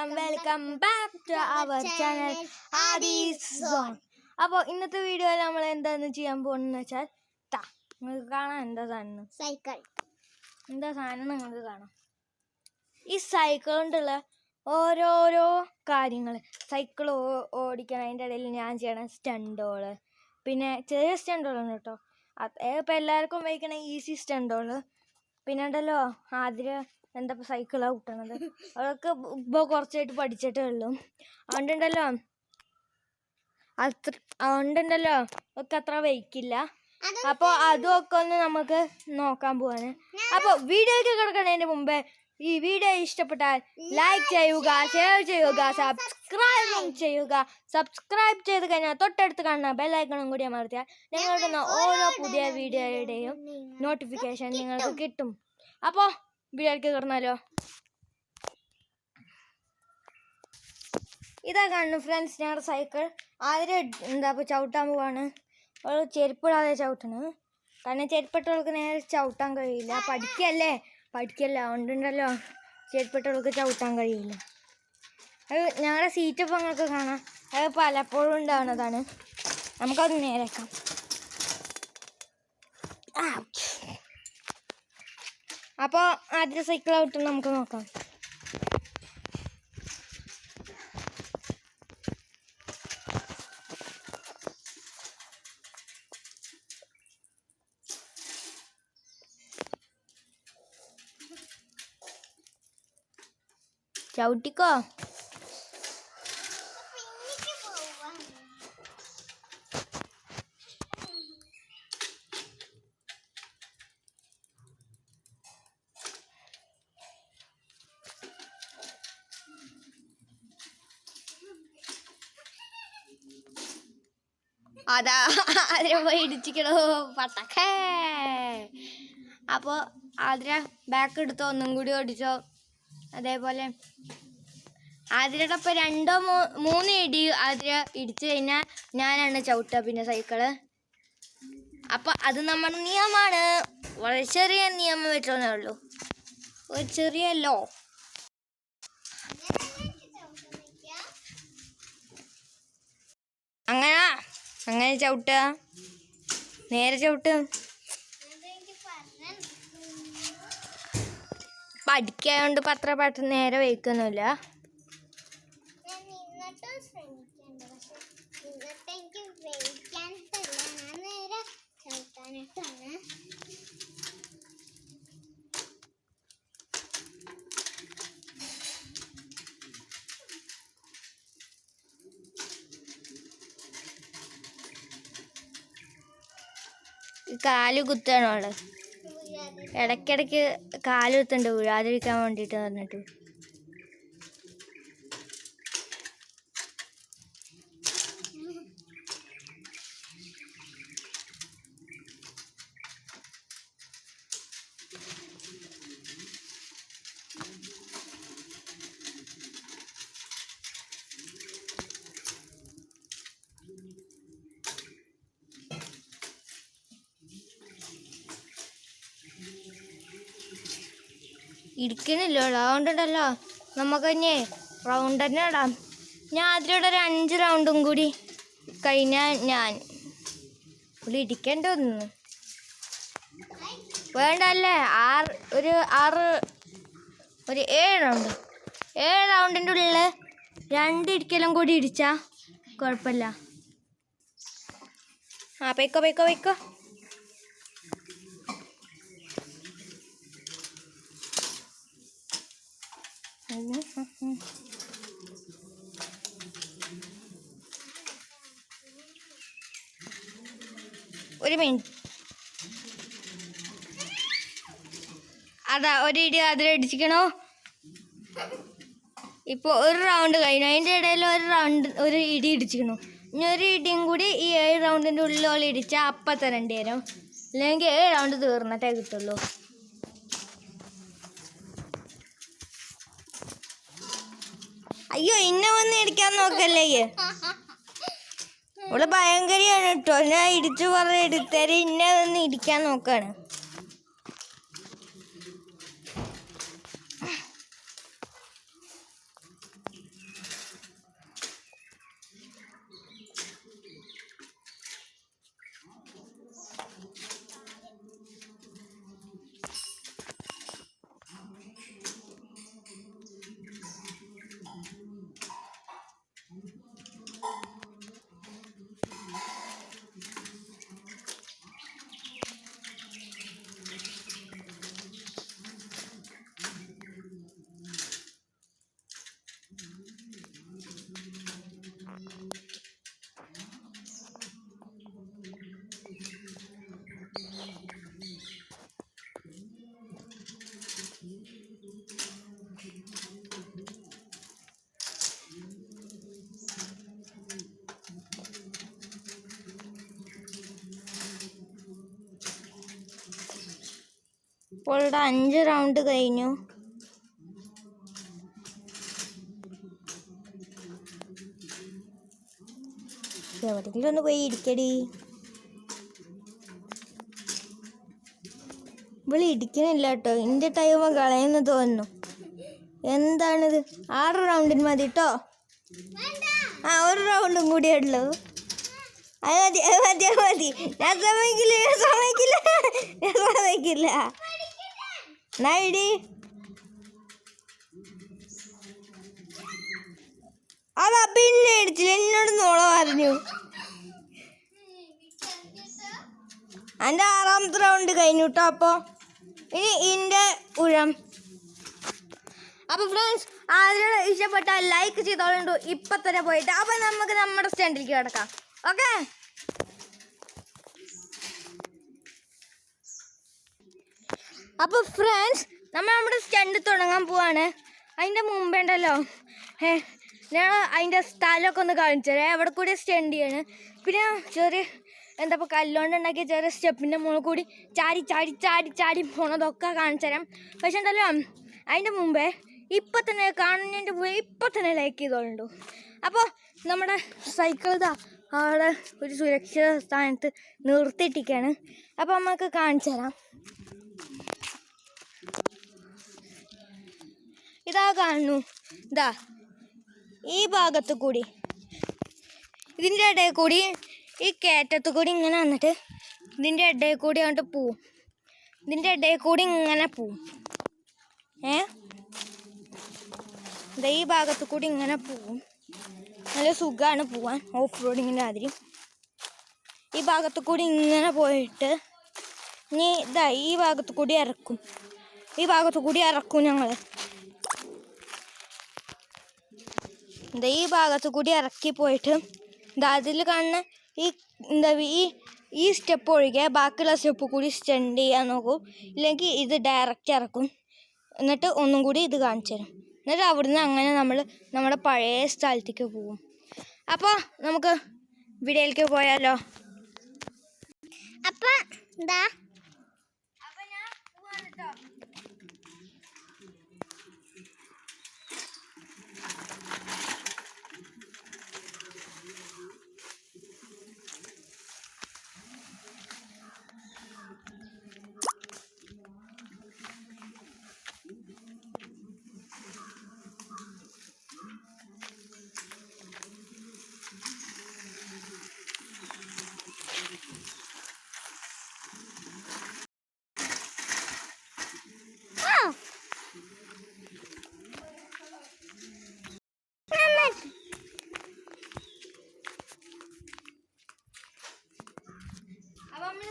Welcome back to our channel Aadhi's zone. അപ്പോൾ ഇന്നത്തെ വീഡിയോയിൽ നമ്മൾ എന്താന്ന് ചെയ്യാൻ പോകുന്നത് വെച്ചാൽ നിങ്ങൾക്ക് കാണാം എന്താ സാധനം. സൈക്കിൾ എന്താ സാധനം നിങ്ങൾക്ക് കാണാം. ഈ സൈക്കിൾ കൊണ്ടുള്ള ഓരോരോ കാര്യങ്ങൾ, സൈക്കിൾ ഓടിക്കണം, അതിൻ്റെ ഇടയിൽ ഞാൻ ചെയ്യണ സ്റ്റണ്ടുകൾ, പിന്നെ ചെറിയ സ്റ്റണ്ടുകളുണ്ട് കേട്ടോ. ഇപ്പം എല്ലാവർക്കും ഉപയോഗിക്കണ ഈസി സ്റ്റണ്ടുകൾ. പിന്നെ ഉണ്ടല്ലോ ആദ്യം എന്താ ഇപ്പോൾ സൈക്കിളാണ് കിട്ടണത്, അതൊക്കെ ഇപ്പോൾ കുറച്ചായിട്ട് പഠിച്ചിട്ടേ ഉള്ളൂ. അതുകൊണ്ടുണ്ടല്ലോ ഒക്കെ അത്ര വയ്ക്കില്ല. അപ്പോൾ അതുമൊക്കെ ഒന്ന് നമുക്ക് നോക്കാൻ പോവാണ്. അപ്പോൾ വീഡിയോയ്ക്ക് കിടക്കുന്നതിന് മുമ്പേ ഈ വീഡിയോ ഇഷ്ടപ്പെട്ടാൽ ലൈക്ക് ചെയ്യുക, ഷെയർ ചെയ്യുക, സബ്സ്ക്രൈബും ചെയ്യുക. സബ്സ്ക്രൈബ് ചെയ്ത് കഴിഞ്ഞാൽ തൊട്ടടുത്ത് കാണുന്ന ബെല്ലൈക്കണും കൂടി അമർത്തിയാൽ ഞങ്ങളുടെ ഓരോ പുതിയ വീഡിയോയുടെയും നോട്ടിഫിക്കേഷൻ നിങ്ങൾക്ക് കിട്ടും. അപ്പോൾ വീഡിയോയ്ക്ക് കിടന്നാലോ. ഇതാ കാണുന്നു ഫ്രണ്ട്സ് ഞങ്ങളുടെ സൈക്കിൾ. ആദ്യം എന്താ ഇപ്പോൾ ചവിട്ടാൻ പോവാണ്. അവൾ ചെരുപ്പിടാതെ ചവിട്ടണ്, കാരണം ചെരുപ്പിട്ടവൾക്ക് നേരെ ചവിട്ടാൻ കഴിയില്ല. പഠിക്കല്ല അതുകൊണ്ടുണ്ടല്ലോ ചെരുപ്പിട്ടവൾക്ക് ചവിട്ടാൻ കഴിയില്ല. അത് ഞങ്ങളുടെ സീറ്റപ്പം നിങ്ങൾക്ക് കാണാം, അത് പലപ്പോഴും ഉണ്ടാവുന്നതാണ്. നമുക്കത് നേരെക്കാം. അപ്പോൾ ആദ്യത്തെ സൈക്കിൾ ഔട്ട് നമുക്ക് നോക്കാം. ചവിട്ടിക്കോ. അതാ അതിനെ പോയി ഇടിച്ചിക്കണോ പട്ടക്കേ. അപ്പോൾ അതിനെ ബാക്ക് എടുത്തോ, ഒന്നും കൂടി ഓടിച്ചോ. അതേപോലെ അതിൻ്റെ ഇപ്പോൾ 2-3 ഇടി അതിൽ ഇടിച്ചു കഴിഞ്ഞാൽ ഞാനാണ് ചവിട്ടുക പിന്നെ സൈക്കിള്. അപ്പോൾ അത് നമ്മുടെ നിയമമാണ്. വളരെ ചെറിയ നിയമം വെച്ചോന്നേ ഉള്ളൂ, ഒരു ചെറിയ ലോ. അങ്ങനെ ചവിട്ടുക, നേരെ ചവിട്ടുക. പഠിക്കാണ്ട് പത്ര പെട്ടെന്ന് നേരെ വയ്ക്കൊന്നുമില്ല. കാല് കുത്താണ് അവള്, ഇടയ്ക്കിടയ്ക്ക് കാല് കുത്തുണ്ട് വീഴാതിരിക്കാൻ വേണ്ടിയിട്ട് പറഞ്ഞിട്ട്. ഇരിക്കണില്ലോ, അതുകൊണ്ടുണ്ടല്ലോ നമുക്ക് തന്നെ റൗണ്ട് തന്നെ ഇടാം. ഞാൻ അതിലൂടെ ഒരു 5 റൗണ്ടും കൂടി കഴിഞ്ഞാൽ ഞാൻ ഇവിടെ ഇരിക്കേണ്ടി വന്നു. വേണ്ടല്ലേ, ഒരു 7 റൗണ്ട്. 7 റൗണ്ടിൻ്റെ ഉള്ളിൽ 2 ഇരിക്കലും കൂടി ഇടിച്ചാൽ കുഴപ്പമില്ല. പൊയ്ക്കോ. ഒരു മിനിറ്റ്. അതാ ഒരു ഇടി അതിലടിച്ചിക്കണോ. ഇപ്പോൾ ഒരു റൗണ്ട് കഴിഞ്ഞു, അതിൻ്റെ ഇടയിൽ ഒരു ഇടി ഇടിച്ചിക്കണു. ഇനി ഒരു ഇടിയും കൂടി ഈ 7 റൗണ്ടിൻ്റെ ഉള്ളിൽ ഇടിച്ചാൽ അപ്പം തരേണ്ടി വരും, അല്ലെങ്കിൽ 7 റൗണ്ട് തീർന്നിട്ടേ കിട്ടുള്ളൂ. അയ്യോ, ഇന്നെ വന്ന് ഇടിക്കാൻ നോക്കല്ലേ. ഇവിടെ ഭയങ്കരയാണ് കേട്ടോ, ഞാൻ ഇടിച്ചു പറഞ്ഞ എടുത്തേരെ ഇന്നെ വന്ന് ഇടിക്കാൻ നോക്കാണ്. ഇപ്പോൾ ഇവിടെ 5 റൗണ്ട് കഴിഞ്ഞു. എവിടെയെങ്കിലും ഒന്ന് പോയി ഇരിക്കടി. ഇവിടെ ഇരിക്കണില്ല കേട്ടോ. എൻ്റെ ടൈം കളയുന്നു തോന്നുന്നു. എന്താണിത്? 6 റൗണ്ടിന് മതി കേട്ടോ. ആ, 1 റൗണ്ടും കൂടിയേ ഉള്ളൂ. അത് മതി, അത് മതി, അത് മതി. ഞാൻ സമ്മതിക്കില്ല. നൈഡി അതാ പിന്നെ അടിച്ചില്ല. എന്നോട് നോള പറഞ്ഞു. എൻ്റെ 6ാമത്തെ റൗണ്ട് കഴിഞ്ഞു കേട്ടോ. അപ്പോൾ ഇനി ഇതിൻ്റെ ഊഴം. അപ്പോൾ ഫ്രണ്ട്സ്, ആദ്യം ഇഷ്ടപ്പെട്ടാൽ ലൈക്ക് ചെയ്തോളൂ ഇപ്പം തന്നെ പോയിട്ട്. അപ്പോൾ നമുക്ക് നമ്മുടെ സ്റ്റണ്ടിലേക്ക് കിടക്കാം. ഓക്കെ. അപ്പോൾ ഫ്രണ്ട്സ്, നമ്മൾ നമ്മുടെ സ്റ്റണ്ട് തുടങ്ങാൻ പോവാണ്. അതിൻ്റെ മുമ്പേണ്ടല്ലോ ഞാൻ അതിൻ്റെ സ്ഥലമൊക്കെ ഒന്ന് കാണിച്ചു തരാം. എവിടെ കൂടി സ്റ്റണ്ട് ചെയ്യാണ്. പിന്നെ ചെറിയ എന്താ ഇപ്പോൾ കല്ലുകൊണ്ട് ഉണ്ടാക്കിയ ചെറിയ സ്റ്റെപ്പിൻ്റെ മുകളിൽ കൂടി ചാടി ചാടി ചാടി ചാടി പോണതൊക്കെ കാണിച്ചു തരാം. പക്ഷെ ഉണ്ടല്ലോ, അതിൻ്റെ മുമ്പേ ഇപ്പം തന്നെ കാണുന്നതിൻ്റെ മുമ്പേ ഇപ്പം തന്നെ ലൈക്ക് ചെയ്തോളൂ. അപ്പോൾ നമ്മുടെ സൈക്കിൾ ഇതാ അവിടെ ഒരു സുരക്ഷിത സ്ഥാനത്ത് നിർത്തിയിട്ടിരിക്കുകയാണ്. അപ്പോൾ നമുക്ക് കാണിച്ചു തരാം. ഇതാ കാണുന്നു. ഇതാ ഈ ഭാഗത്ത് കൂടി, ഇതിൻ്റെ ഇടയിൽ കൂടി, ഈ കയറ്റത്ത് കൂടി ഇങ്ങനെ വന്നിട്ട് ഇതിൻ്റെ ഇടയിൽ കൂടി അങ്ങോട്ട് പോവും. ഇതിൻ്റെ ഇടയിൽ കൂടി ഇങ്ങനെ പോവും. ഈ ഭാഗത്ത് കൂടി ഇങ്ങനെ പോവും. നല്ല സുഖമാണ് പോവാൻ, ഓഫ് റോഡിങ്ങിൻ്റെ മാതിരി. ഈ ഭാഗത്ത് കൂടി ഇങ്ങനെ പോയിട്ട് ഇനി ഇതാ ഈ ഭാഗത്ത് കൂടി ഇറക്കും. ഈ ഭാഗത്ത് കൂടി ഇറക്കും ഞങ്ങൾ. എന്താ ഈ ഭാഗത്ത് കൂടി ഇറക്കി പോയിട്ട് എന്താ അതിൽ കാണുന്ന ഈ എന്താ ഈ സ്റ്റെപ്പ് ഒഴികെ ബാക്കിയുള്ള സ്റ്റെപ്പ് കൂടി സ്റ്റണ്ട് ചെയ്യാൻ നോക്കും. ഇല്ലെങ്കിൽ ഇത് ഡയറക്റ്റ് ഇറക്കും. എന്നിട്ട് ഒന്നും കൂടി ഇത് കാണിച്ചു തരും. എന്നിട്ട് അവിടുന്ന് അങ്ങനെ നമ്മൾ നമ്മുടെ പഴയ സ്ഥലത്തേക്ക് പോകും. അപ്പോൾ നമുക്ക് വീഡിയോയിലേക്ക് പോയാലോ. അപ്പം എന്താ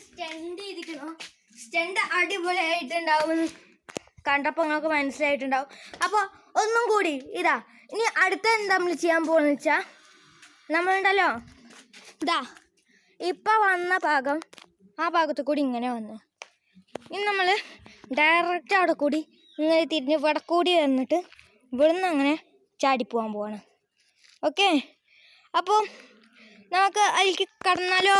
സ്റ്റണ്ട് ചെയ്തിരിക്കണോ? സ്റ്റണ്ട് അടിപൊളിയായിട്ടുണ്ടാവും. കണ്ടപ്പോൾ നിങ്ങൾക്ക് മനസ്സിലായിട്ടുണ്ടാവും. അപ്പോൾ ഒന്നും കൂടി ഇതാ. ഇനി അടുത്ത എന്താ നമ്മൾ ചെയ്യാൻ പോകുന്നത് വെച്ചാൽ, നമ്മളുണ്ടല്ലോ ഇതാ ഇപ്പം വന്ന ഭാഗം, ആ ഭാഗത്ത് കൂടി ഇങ്ങനെ വന്ന് ഇനി നമ്മൾ ഡയറക്റ്റ് അവിടെ കൂടി ഇങ്ങനെ തിരിഞ്ഞ് ഇവിടെ കൂടി വന്നിട്ട് ഇവിടുന്ന് അങ്ങനെ ചാടിപ്പോവാൻ പോവാണ്. ഓക്കെ. അപ്പോൾ നമുക്ക് അതിലേക്ക് കടന്നാലോ.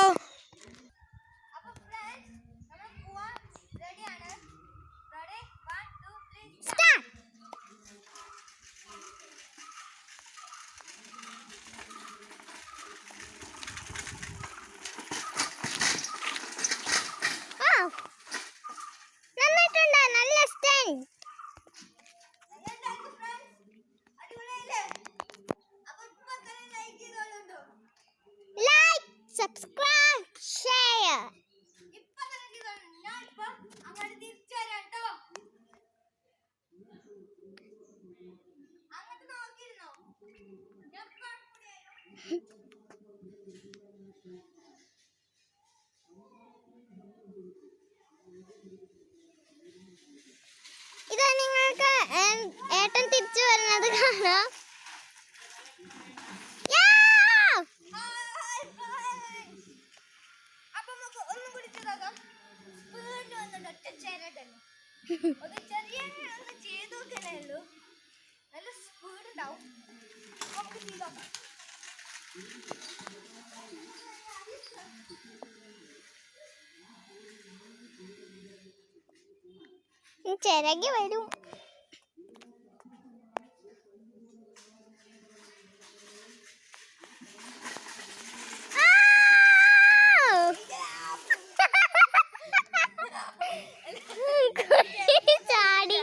Subscribe, share. ഇതാ നിങ്ങൾക്ക് ഏട്ടൻ തിരിച്ചു വരുന്നത് കാണാം. നല്ല സ്പീഡ് ഉണ്ടാവും. ചിരകി വരും. ചാടി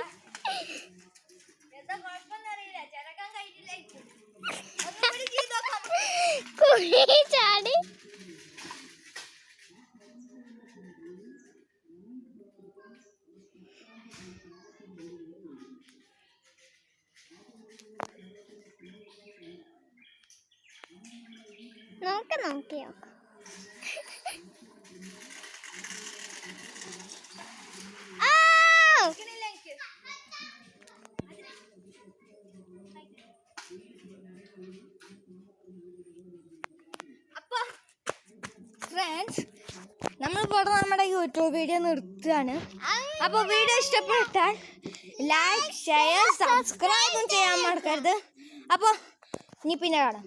ചാടി നോക്കിയോ ഫ്രണ്ട്സ്, നമ്മളിപ്പോൾ നമ്മുടെ യൂട്യൂബ് വീഡിയോ നിർത്തുകയാണ്. അപ്പോൾ വീഡിയോ ഇഷ്ടപ്പെട്ടാൽ ലൈക്ക്, ഷെയർ, സബ്സ്ക്രൈബും ചെയ്യാൻ മറക്കരുത്. അപ്പോൾ ഇനി പിന്നെ കാണാം.